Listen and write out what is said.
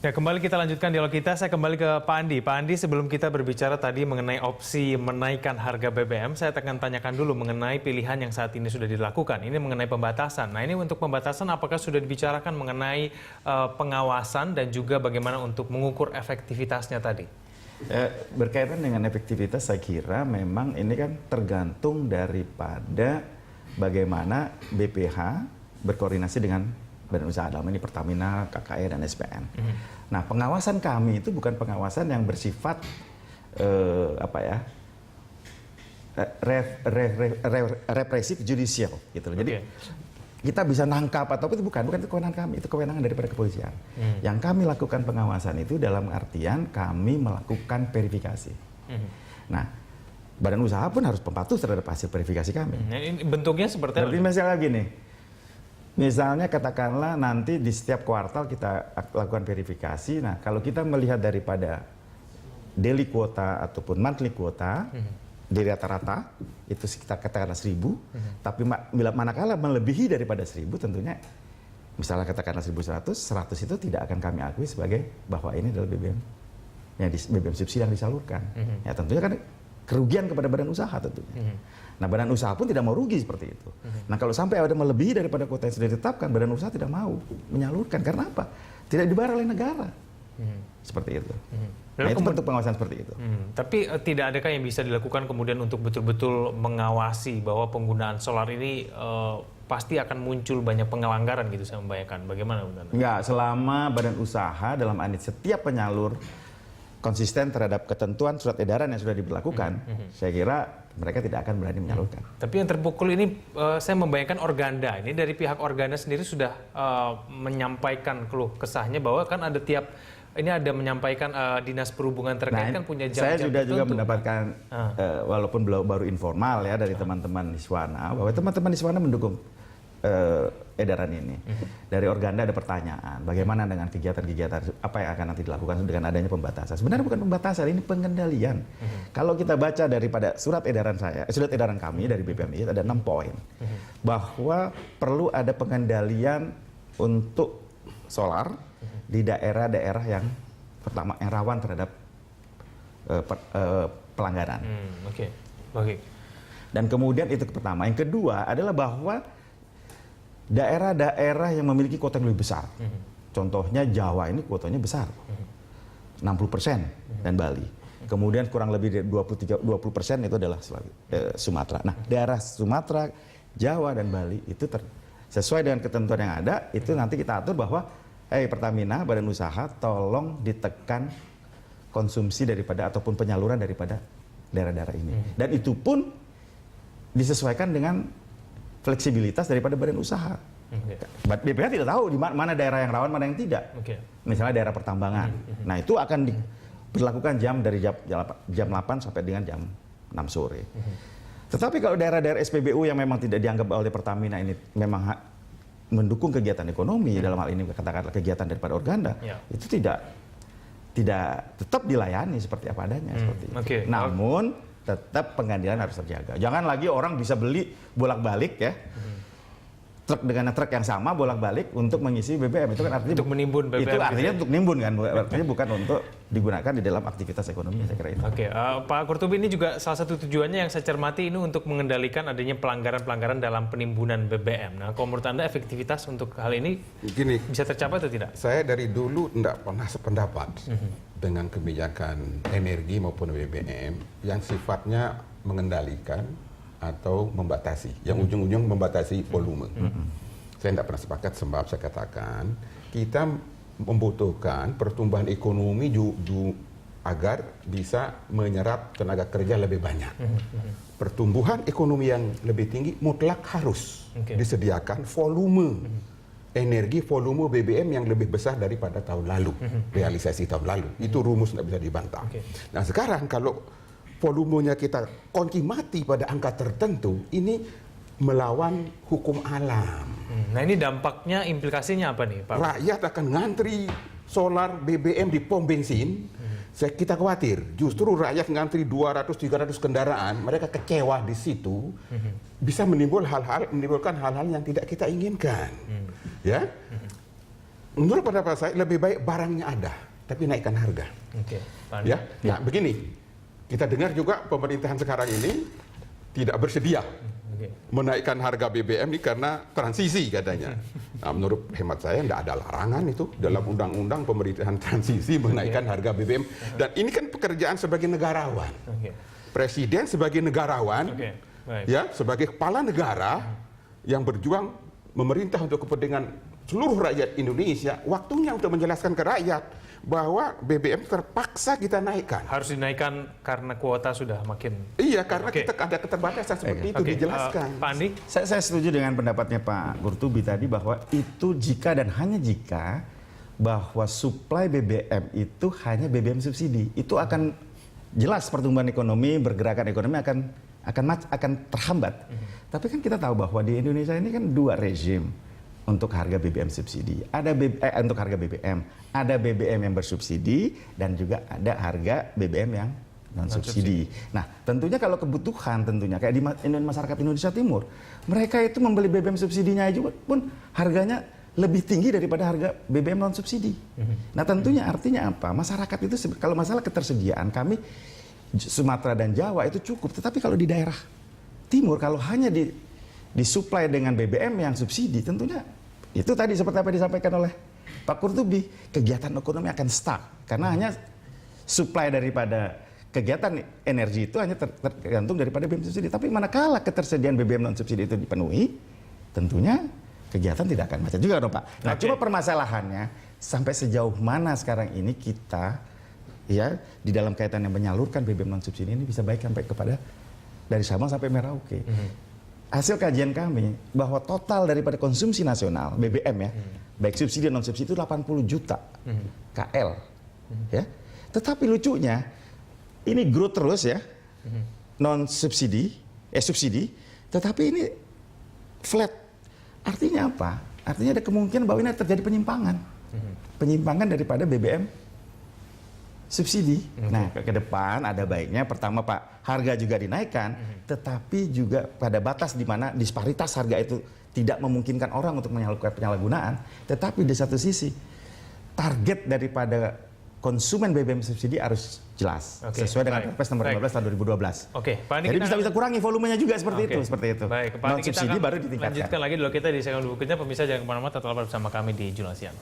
Ya, kembali kita lanjutkan dialog kita. Saya kembali ke Pak Andi. Pak Andi, sebelum kita berbicara tadi mengenai opsi menaikkan harga BBM, saya akan tanyakan dulu mengenai pilihan yang saat ini sudah dilakukan. Ini mengenai pembatasan. Nah, ini untuk pembatasan apakah sudah dibicarakan mengenai pengawasan dan juga bagaimana untuk mengukur efektivitasnya tadi? Berkaitan dengan efektivitas, saya kira memang ini kan tergantung daripada bagaimana BPH berkoordinasi dengan badan usaha, dalam ini Pertamina, KKR, dan SPN. Nah, pengawasan kami itu bukan pengawasan yang bersifat represif judicial gitu loh. Jadi kita bisa nangkap atau itu bukan itu kewenangan kami, itu kewenangan daripada kepolisian. Yang kami lakukan pengawasan itu dalam artian kami melakukan verifikasi. Nah, badan usaha pun harus patuh terhadap hasil verifikasi kami. Ini bentuknya seperti apa? Berarti misalnya gini, misalnya katakanlah nanti di setiap kuartal kita lakukan verifikasi. Nah, kalau kita melihat daripada daily quota ataupun monthly quota, di rata-rata itu sekitar katakanlah 1.000, tapi bila manakala melebihi daripada 1.000 tentunya, misalnya katakanlah 1.100, 100 itu tidak akan kami akui sebagai bahwa ini adalah BBM, BBM subsidi yang disalurkan. Ya tentunya kan kerugian kepada badan usaha tentunya. Nah, badan usaha pun tidak mau rugi seperti itu. Nah, kalau sampai ada melebihi daripada kuota yang sudah ditetapkan, badan usaha tidak mau menyalurkan. Karena apa? Tidak dibayar oleh negara. Seperti itu. Nah, itu bentuk pengawasan seperti itu. Tapi tidak adakah yang bisa dilakukan kemudian untuk betul-betul mengawasi bahwa penggunaan solar ini pasti akan muncul banyak pengelanggaran gitu, saya membayangkan. Bagaimana? Enggak, selama badan usaha dalam setiap penyalur konsisten terhadap ketentuan surat edaran yang sudah diberlakukan, saya kira mereka tidak akan berani menyalurkan. Tapi yang terpukul ini, saya membayangkan Organda. Ini dari pihak Organda sendiri sudah menyampaikan keluh kesahnya bahwa kan ada ini ada menyampaikan dinas perhubungan terkait kan punya jam-jam saya sudah juga tertentu. mendapatkan, walaupun baru informal ya dari teman-teman Niswana, bahwa teman-teman Niswana mendukung edaran ini. Dari Organda ada pertanyaan, bagaimana dengan kegiatan-kegiatan apa yang akan nanti dilakukan dengan adanya pembatasan? Sebenarnya bukan pembatasan, ini pengendalian. Kalau kita baca daripada surat edaran kami dari BPMI ada 6 poin. Bahwa perlu ada pengendalian untuk solar di daerah-daerah yang pertama yang rawan terhadap pelanggaran. Oke. Dan kemudian itu pertama. Yang kedua adalah bahwa daerah-daerah yang memiliki kuota yang lebih besar, contohnya Jawa ini kuotanya besar, 60% dan Bali. Kemudian kurang lebih dari 20% itu adalah Sumatera. Nah, daerah Sumatera, Jawa dan Bali itu sesuai dengan ketentuan yang ada, itu nanti kita atur bahwa Pertamina, badan usaha, tolong ditekan konsumsi daripada ataupun penyaluran daripada daerah-daerah ini. Dan itu pun disesuaikan dengan fleksibilitas daripada badan usaha. BPH tidak tahu di mana daerah yang rawan, mana yang tidak. Misalnya daerah pertambangan. Nah, itu akan diberlakukan dari jam 8 sampai dengan jam 6 sore. Tetapi kalau daerah-daerah SPBU yang memang tidak dianggap oleh Pertamina ini memang mendukung kegiatan ekonomi, dalam hal ini katakanlah kegiatan daripada Organda, itu tidak tetap dilayani seperti apa adanya seperti itu. Namun tetap penggantian harus terjaga. Jangan lagi orang bisa beli bolak-balik ya. Truk dengan truk yang sama bolak-balik untuk mengisi BBM, itu kan artinya untuk menimbun BBM. Itu artinya untuk nimbun kan, artinya bukan untuk digunakan di dalam aktivitas ekonomi, saya kira itu. Pak Qurtubi, ini juga salah satu tujuannya yang saya cermati ini untuk mengendalikan adanya pelanggaran-pelanggaran dalam penimbunan BBM. Nah, kalau menurut Anda efektivitas untuk hal ini bisa tercapai atau tidak? Saya dari dulu tidak pernah sependapat dengan kebijakan energi maupun BBM yang sifatnya mengendalikan atau membatasi, yang ujung-ujung membatasi volume. Saya tidak pernah sepakat, sebab saya katakan kita membutuhkan pertumbuhan ekonomi agar bisa menyerap tenaga kerja lebih banyak. Pertumbuhan ekonomi yang lebih tinggi mutlak harus disediakan volume energi, volume BBM yang lebih besar daripada tahun lalu, realisasi tahun lalu. Itu rumus tidak bisa dibantah. Nah, sekarang kalau volumenya kita kunci mati pada angka tertentu, ini melawan hukum alam. Nah, ini dampaknya, implikasinya apa nih, Pak? Rakyat akan ngantri solar BBM di pom bensin. Kita khawatir, justru rakyat ngantri 200-300 kendaraan, mereka kecewa di situ, bisa menimbulkan hal-hal yang tidak kita inginkan. Ya. menurut pendapat saya lebih baik barangnya ada, tapi naikkan harga. Oke, Pak Andi. Ya, nah begini, kita dengar juga pemerintahan sekarang ini tidak bersedia Oke. menaikkan harga BBM ini karena transisi katanya. Nah, menurut hemat saya tidak ada larangan itu dalam undang-undang pemerintahan transisi menaikkan harga BBM. Dan ini kan pekerjaan sebagai negarawan. Oke. Presiden sebagai negarawan, Oke, baik. ya sebagai kepala negara yang berjuang memerintah untuk kepentingan seluruh rakyat Indonesia, waktunya untuk menjelaskan ke rakyat bahwa BBM terpaksa kita naikkan. Harus dinaikkan karena kuota sudah makin. Iya, karena Oke. kita ada keterbatasan seperti itu Oke, dijelaskan. Pak Andi. Saya setuju dengan pendapatnya Pak Qurtubi tadi bahwa itu jika dan hanya jika bahwa suplai BBM itu hanya BBM subsidi, itu akan jelas pertumbuhan ekonomi, pergerakan ekonomi akan terhambat. Tapi kan kita tahu bahwa di Indonesia ini kan dua rezim untuk harga BBM subsidi. Ada untuk harga BBM, ada BBM yang bersubsidi dan juga ada harga BBM yang non subsidi. Nah, tentunya kalau kebutuhan tentunya kayak di masyarakat Indonesia Timur, mereka itu membeli BBM subsidinya juga pun harganya lebih tinggi daripada harga BBM non subsidi. Nah, tentunya artinya apa? Masyarakat itu kalau masalah ketersediaan kami Sumatera dan Jawa itu cukup, tetapi kalau di daerah Timur kalau hanya disuplai dengan BBM yang subsidi, tentunya itu tadi seperti apa disampaikan oleh Pak Qurtubi, kegiatan ekonomi akan stuck karena hanya suplai daripada kegiatan energi itu hanya tergantung daripada BBM subsidi. Tapi manakala ketersediaan BBM non subsidi itu dipenuhi, tentunya kegiatan tidak akan macet juga dong Pak. Nah, Oke. cuma permasalahannya sampai sejauh mana sekarang ini kita ya di dalam kaitan yang menyalurkan BBM non subsidi ini bisa baik sampai kepada dari Sabang sampai Merauke. Hasil kajian kami bahwa total daripada konsumsi nasional BBM ya, baik subsidi dan non subsidi itu 80 juta KL. Ya. Tetapi lucunya ini growth terus ya. Non subsidi, subsidi, tetapi ini flat. Artinya apa? Artinya ada kemungkinan bahwa ini terjadi penyimpangan. Penyimpangan daripada BBM subsidi. Nah, ke depan ada baiknya pertama Pak, harga juga dinaikkan, tetapi juga pada batas di mana disparitas harga itu tidak memungkinkan orang untuk melakukan penyalahgunaan, tetapi di satu sisi target daripada konsumen BBM subsidi harus jelas sesuai dengan Perpres nomor 15 tahun 2012. Oke, Pak Andi. Jadi bisa kurangi volumenya juga seperti Oke. seperti itu. Baik, Pak Non Andi, kita subsidi akan baru ditingkatkan. lanjutkan lagi dulu kita di segmen berikutnya. Pemirsa jangan kemana-mana, tetaplah bersama kami di Jurnal Siang.